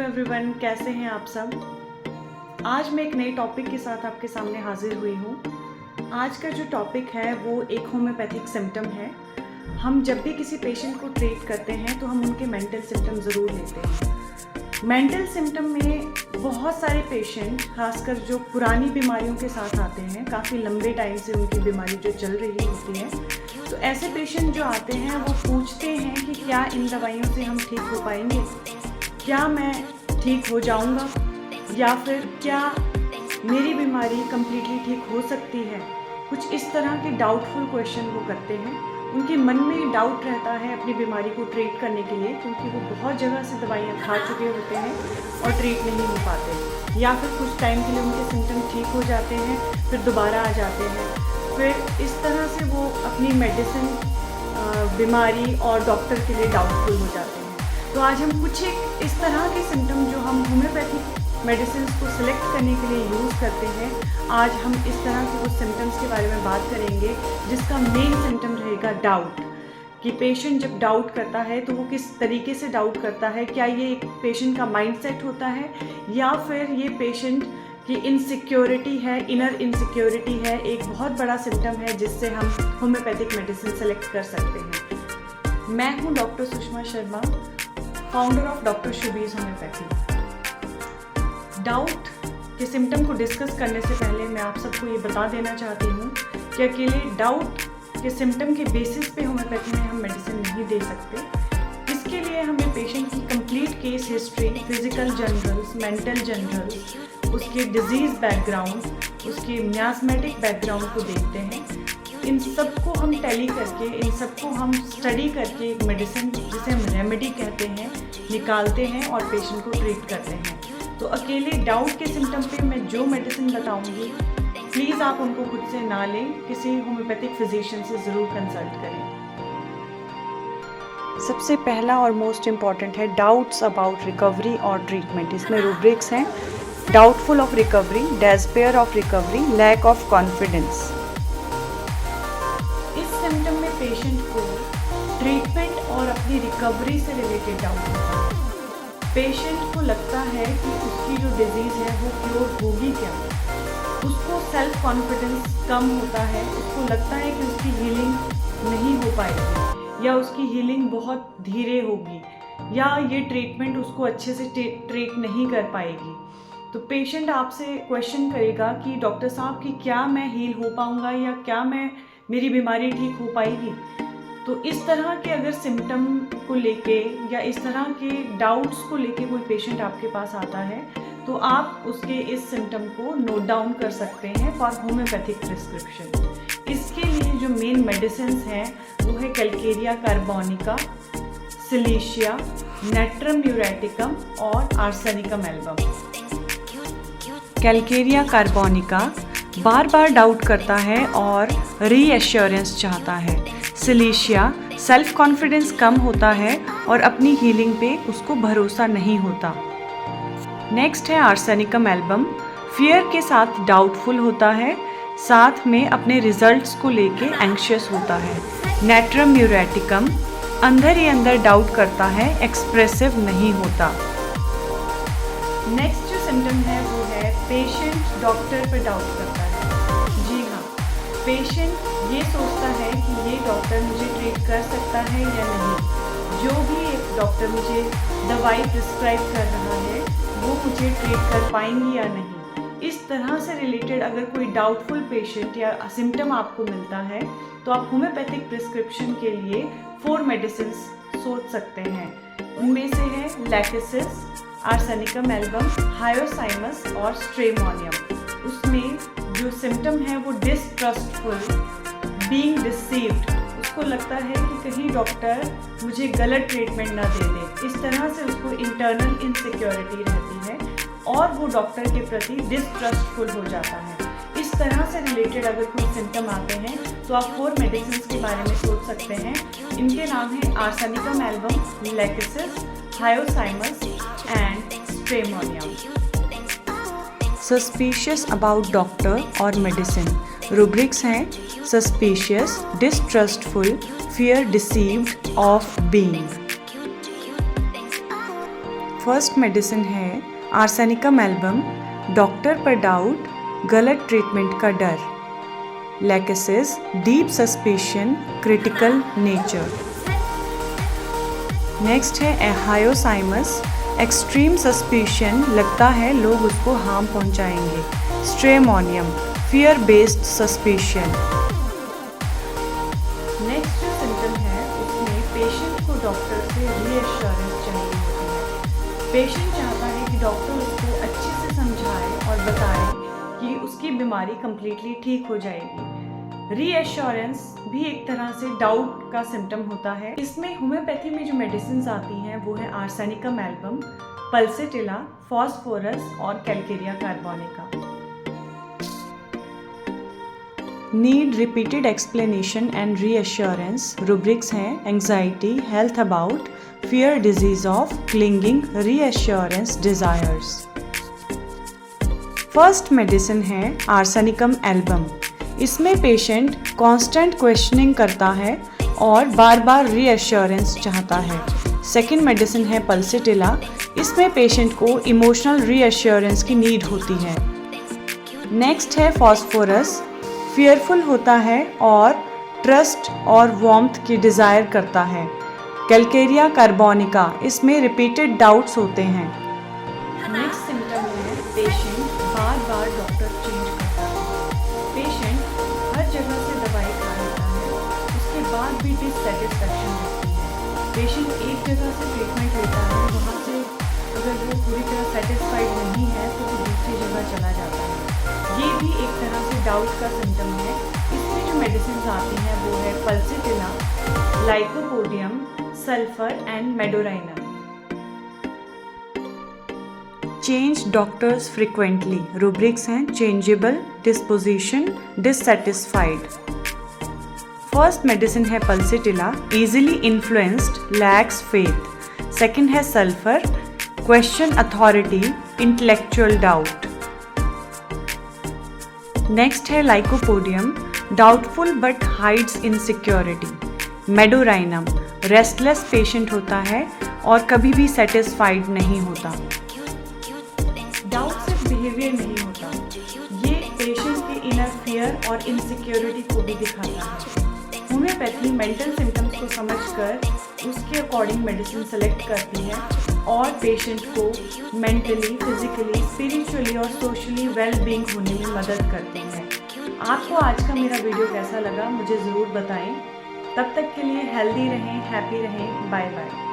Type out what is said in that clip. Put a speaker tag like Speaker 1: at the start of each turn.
Speaker 1: Everyone, कैसे हैं आप सब। आज मैं एक नए टॉपिक के साथ आपके सामने हाजिर हुई हूँ। आज का जो टॉपिक है वो एक होम्योपैथिक सिम्टम है। हम जब भी किसी पेशेंट को ट्रीट करते हैं तो हम उनके मेंटल सिम्टम ज़रूर लेते हैं। मेंटल सिम्टम में बहुत सारे पेशेंट, खासकर जो पुरानी बीमारियों के साथ आते हैं, काफ़ी लंबे टाइम से उनकी बीमारी जो चल रही होती है, तो ऐसे पेशेंट जो आते हैं वो पूछते हैं कि क्या इन दवाइयों से हम ठीक हो पाएंगे, क्या मैं ठीक हो जाऊंगा, या फिर क्या मेरी बीमारी कम्प्लीटली ठीक हो सकती है। कुछ इस तरह के डाउटफुल क्वेश्चन वो करते हैं। उनके मन में डाउट रहता है अपनी बीमारी को ट्रीट करने के लिए, क्योंकि वो बहुत जगह से दवाइयाँ खा चुके होते हैं और ट्रीट नहीं हो पाते, या फिर कुछ टाइम के लिए उनके सिम्टम ठीक हो जाते हैं फिर दोबारा आ जाते हैं। फिर इस तरह से वो अपनी मेडिसिन, बीमारी और डॉक्टर के लिए डाउटफुल हो जाते हैं। तो आज हम कुछ एक इस तरह के सिम्टम जो हम होम्योपैथिक मेडिसिन को सिलेक्ट करने के लिए यूज़ करते हैं, आज हम इस तरह के कुछ सिम्टम्स के बारे में बात करेंगे, जिसका मेन सिम्टम रहेगा डाउट। कि पेशेंट जब डाउट करता है तो वो किस तरीके से डाउट करता है। क्या ये एक पेशेंट का माइंडसेट होता है, या फिर ये पेशेंट की इनसिक्योरिटी है, इनर इनसिक्योरिटी है। एक बहुत बड़ा सिम्टम है जिससे हम होम्योपैथिक मेडिसिन सेलेक्ट कर सकते हैं। मैं हूँ doctor Sushma Sharma, founder of doctor शुबीज होम्योपैथी। डाउट के सिम्टम को डिस्कस करने से पहले मैं आप सबको ये बता देना चाहती हूँ कि अकेले डाउट के सिम्टम के बेसिस पे होम्योपैथी में हम मेडिसिन नहीं दे सकते। इसके लिए हमें पेशेंट की complete case history, physical generals, mental generals, उसके डिजीज़ बैकग्राउंड, उसके मियास्मेटिक बैकग्राउंड को देखते हैं। इन सबको हम टैली करके, इन सबको हम स्टडी करके एक मेडिसिन, जिसे हम रेमेडी कहते हैं, निकालते हैं और पेशेंट को ट्रीट करते हैं। तो अकेले डाउट के सिम्टम पे मैं जो मेडिसिन बताऊंगी, प्लीज़ आप उनको खुद से ना लें, किसी होम्योपैथिक फिजिशियन से ज़रूर कंसल्ट करें। सबसे पहला और मोस्ट इम्पॉर्टेंट है डाउट्स अबाउट रिकवरी और ट्रीटमेंट। इसमें रूब्रिक्स हैं: doubtful of recovery, despair of recovery, lack of confidence. इस सिम्टम में पेशेंट को ट्रीटमेंट और अपनी रिकवरी से रिलेटेड डाउट होता है। पेशेंट को लगता है कि उसकी जो डिजीज़ है वो क्योर होगी क्या। उसको सेल्फ कॉन्फिडेंस कम होता है, उसको लगता है कि उसकी हीलिंग नहीं हो पाएगी, या उसकी हीलिंग बहुत धीरे होगी, या ये ट्रीटमेंट उसको अच्छे से ट्रीट नहीं कर पाएगी। तो पेशेंट आपसे क्वेश्चन करेगा कि डॉक्टर साहब कि क्या मैं हील हो पाऊँगा, या क्या मेरी बीमारी ठीक हो पाएगी। तो इस तरह के अगर सिम्टम को लेके या इस तरह के डाउट्स को लेके कोई पेशेंट आपके पास आता है, तो आप उसके इस सिम्टम को नोट डाउन कर सकते हैं फॉर होम्योपैथिक प्रिस्क्रिप्शन। इसके लिए जो मेन मेडिसिन्स हैं वो है कैलकेरिया कार्बोनिका, सिलीशिया, नेट्रम न्यूरेटिकम और आर्सेनिकम एल्बम। कैलकेरिया कार्बोनिका बार बार डाउट करता है और रीएश्योरेंस चाहता है। सिलीशिया सेल्फ कॉन्फिडेंस कम होता है और अपनी हीलिंग पे उसको भरोसा नहीं होता। नेक्स्ट है आर्सेनिकम एल्बम, फियर के साथ डाउटफुल होता है, साथ में अपने रिजल्ट्स को लेके एंग्शियस होता है। नेट्रम न्यूरेटिकम अंदर ही अंदर डाउट करता है, एक्सप्रेसिव नहीं होता। नेक्स्ट जो सिम्टम है वो है पेशेंट डॉक्टर पर डाउट करता है। जी हाँ, पेशेंट ये सोचता है कि ये डॉक्टर मुझे ट्रीट कर सकता है या नहीं। जो भी एक डॉक्टर मुझे दवाई प्रिस्क्राइब कर रहा है वो मुझे ट्रीट कर पाएंगी या नहीं। इस तरह से रिलेटेड अगर कोई डाउटफुल पेशेंट या सिम्टम आपको मिलता है, तो आप होम्योपैथिक प्रिस्क्रिप्शन के लिए 4 मेडिसिन सोच सकते हैं। उनमें से है लैकेसिस, आर्सेनिकम एल्बम, हायोसाइमस और स्ट्रेमोनियम। उसमें जो सिम्टम है वो डिसट्रस्टफुल, बीइंग डिसीव्ड, उसको लगता है कि कहीं डॉक्टर मुझे गलत ट्रीटमेंट ना दे दे। इस तरह से उसको इंटरनल इनसिक्योरिटी रहती है और वो डॉक्टर के प्रति डिसट्रस्टफुल हो जाता है। इस तरह से रिलेटेड अगर कोई सिम्टम आते हैं तो आप 4 मेडिसिन के बारे में सोच सकते हैं। इनके नाम है arsenicum album, lachesis, hyoscyamus and stramonium. Suspicious about doctor और मेडिसिन रूब्रिक्स हैं: suspicious, distrustful, fear deceived of being. First medicine है आर्सेनिकम एल्बम, डॉक्टर पर डाउट, गलत ट्रीटमेंट का डर, lachesis, deep suspicion, critical nature. Next है एहायोसाइमस, एक्सट्रीम सस्पिशन, लगता है लोग उसको हार्म पहुंचाएंगे, stramonium, fear based suspicion. Next जो सिम्टम है उसमें पेशेंट को डॉक्टर से रीएश्योरेंस चाहिए होती है। पेशेंट चाहता है कि डॉक्टर उसको अच्छे से समझाए और बताए कि उसकी बीमारी कंप्लीटली ठीक हो जाएगी। रीएश्योरेंस भी एक तरह से डाउट का सिम्टम होता है। इसमें होम्योपैथी में जो मेडिसिन आती हैं वो है आर्सेनिकम एल्बम, पल्सेटिला, फॉस्फोरस और calcarea carbonica. Need repeated explanation and reassurance. Rubrics हैं anxiety, health about, fear, disease of, clinging, reassurance, desires. First medicine है आर्सेनिकम एल्बम। इसमें पेशेंट कांस्टेंट क्वेश्चनिंग करता है और बार बार रीएश्योरेंस चाहता है। सेकंड मेडिसिन है पल्सेटिला। इसमें पेशेंट को इमोशनल रीएश्योरेंस की नीड होती है। नेक्स्ट है फॉस्फोरस, फियरफुल होता है और ट्रस्ट और वार्मथ की डिज़ायर करता है। कैलकेरिया कार्बोनिका, इसमें रिपीटेड डाउट्स होते हैं। नेक्स्ट सिम्टम है पेशेंट बार बार डॉक्टर चेंज करता है। पेशेंट हर जगह से दवाई खा लेता है, उसके बाद भी डिससेटिस्फैक्शन रहती है। पेशेंट एक जगह से ट्रीटमेंट लेता है, वहाँ से अगर वो पूरी तरह सेटिस्फाइड नहीं है तो वो दूसरी जगह चला जाता है। ये भी एक तरह से डाउट का सिम्टम है। इसमें जो मेडिसिन आती हैं वो है pulsatilla, lycopodium, sulphur and medorrhinum. Change doctors frequently. Rubrics हैं changeable, disposition, dissatisfied. First medicine है pulsatilla, easily influenced, lacks faith. Second है sulphur, question authority, intellectual doubt. Next है lycopodium, doubtful but hides insecurity. Medorrhinum, restless patient होता है और कभी भी satisfied नहीं होता। डाउट सिर्फ बिहेवियर नहीं होता, ये पेशेंट के इनर फियर और इनसिक्योरिटी को भी दिखाता है। होम्योपैथी मेंटल सिम्टम्स को समझकर उसके अकॉर्डिंग मेडिसिन सेलेक्ट करती है और पेशेंट को मेंटली, फिजिकली, स्पिरिचुअली और सोशली वेल बीइंग होने में मदद करती है। आपको आज का मेरा वीडियो कैसा लगा मुझे ज़रूर बताएं। तब तक के लिए हेल्दी रहें, हैप्पी रहें। Bye bye.